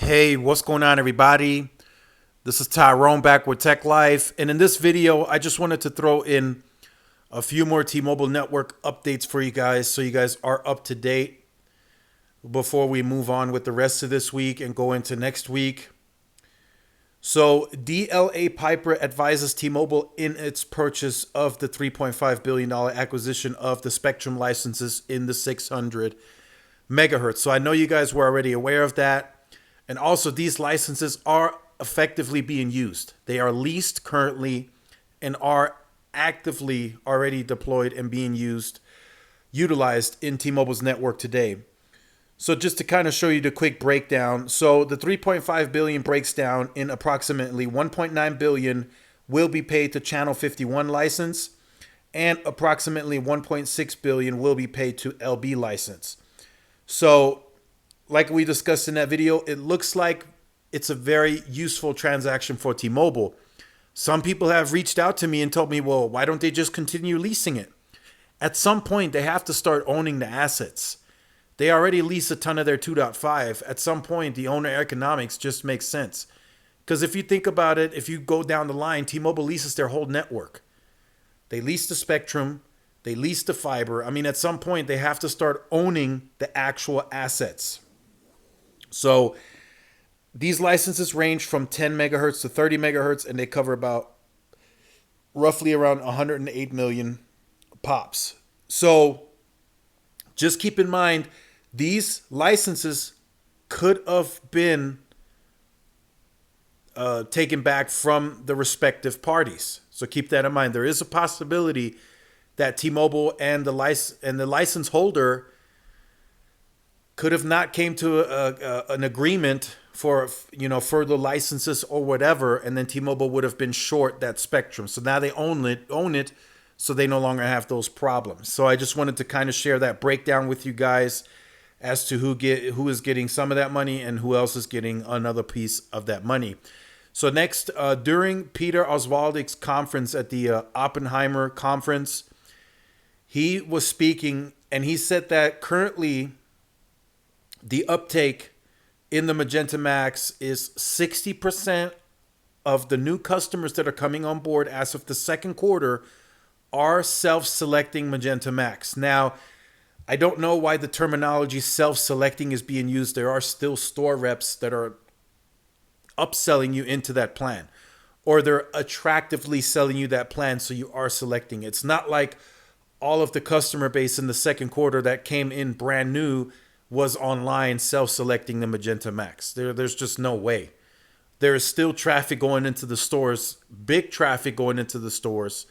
Hey, what's going on, everybody? This is Tyrone back with Tech Life. And in this video, I just wanted to throw in a few more T-Mobile network updates for you guys so you guys are up to date before we move on with the rest of this week and go into next week. So DLA Piper advises T-Mobile in its purchase of the $3.5 billion acquisition of the spectrum licenses in the 600 megahertz. So I know you guys were already aware of that. And also, these licenses are effectively being used. They are leased currently and are actively already deployed and being utilized in T-Mobile's network today. So just to kind of show you the quick breakdown. So the 3.5 billion breaks down in approximately 1.9 billion will be paid to Channel 51 license, and approximately 1.6 billion will be paid to LB license. So like we discussed in that video, it looks like it's a very useful transaction for T-Mobile. Some people have reached out to me and told me, well, why don't they just continue leasing it? At some point, they have to start owning the assets. They already lease a ton of their 2.5. At some point, the owner economics just makes sense. Because if you think about it, if you go down the line, T-Mobile leases their whole network. They lease the spectrum. They lease the fiber. I mean, at some point, they have to start owning the actual assets. So these licenses range from 10 megahertz to 30 megahertz, and they cover about roughly around 108 million pops. So just keep in mind, these licenses could have been taken back from the respective parties. So keep that in mind. There is a possibility that T-Mobile and the license holder could have not came to an agreement for further licenses or whatever, and then T-Mobile would have been short that spectrum. So now they own it, so they no longer have those problems. So I just wanted to kind of share that breakdown with you guys as to who is getting some of that money and who else is getting another piece of that money. So next, during Peter Oswaldich's conference at the Oppenheimer conference, he was speaking, and he said that currently the uptake in the Magenta Max is 60% of the new customers that are coming on board as of the second quarter are self-selecting Magenta Max. Now, I don't know why the terminology self-selecting is being used. There are still store reps that are upselling you into that plan, or they're attractively selling you that plan, so you are selecting. It's not like all of the customer base in the second quarter that came in brand new was online self-selecting the Magenta Max. There's just no way. There is still traffic going into the stores, big traffic going into the stores.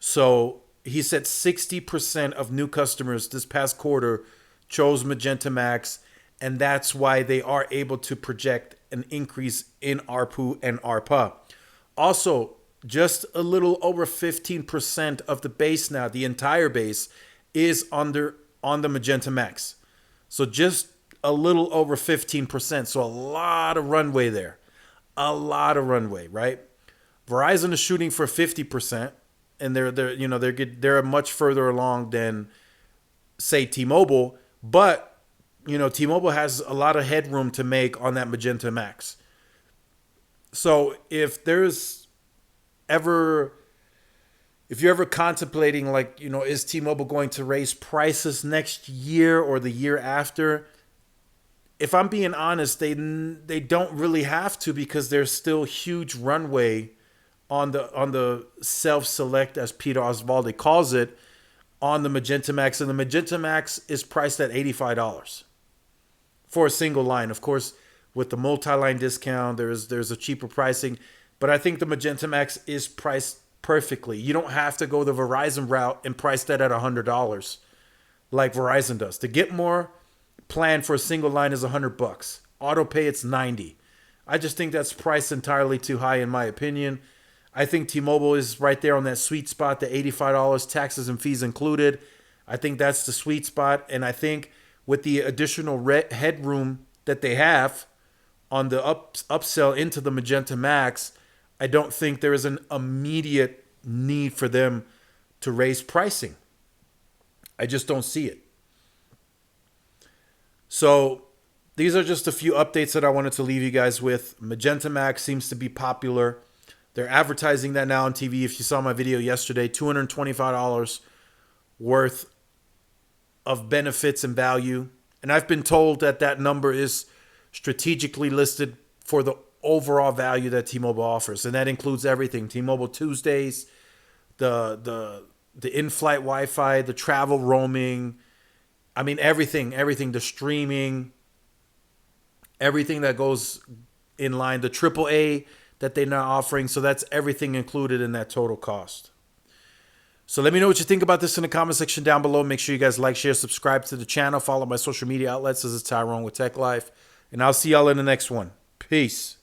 So he said 60% of new customers this past quarter chose Magenta Max, and that's why they are able to project an increase in ARPU and ARPA. Also, just a little over 15% of the base now, the entire base, is on the Magenta Max. So just a little over 15%. So a lot of runway there. A lot of runway, right? Verizon is shooting for 50%, and they're much further along than, say, T-Mobile. But T-Mobile has a lot of headroom to make on that Magenta Max. So if you're ever contemplating, is T-Mobile going to raise prices next year or the year after? If I'm being honest, they don't really have to, because there's still huge runway on the self-select, as Peter Oswaldig calls it, on the Magenta Max. And the Magenta Max is priced at $85 for a single line. Of course, with the multi-line discount, there's a cheaper pricing. But I think the Magenta Max is priced perfectly. You don't have to go the Verizon route and price that at $100 like Verizon does. To get more, plan for a single line is $100. Auto pay, it's $90. I just think that's priced entirely too high, in my opinion. I think T-Mobile is right there on that sweet spot, the $85, taxes and fees included. I think that's the sweet spot. And I think with the additional headroom that they have on the upsell into the Magenta Max, I don't think there is an immediate need for them to raise pricing. I just don't see it. So these are just a few updates that I wanted to leave you guys with. Magenta Max seems to be popular. They're advertising that now on TV. If you saw my video yesterday, $225 worth of benefits and value. And I've been told that that number is strategically listed for the overall value that T-Mobile offers. And that includes everything. T-Mobile Tuesdays, the in-flight Wi-Fi, the travel roaming. I mean, everything, the streaming, everything that goes in line, the AAA that they're now offering. So that's everything included in that total cost. So let me know what you think about this in the comment section down below. Make sure you guys like, share, subscribe to the channel. Follow my social media outlets. This is Tyrone with Tech Life. And I'll see y'all in the next one. Peace.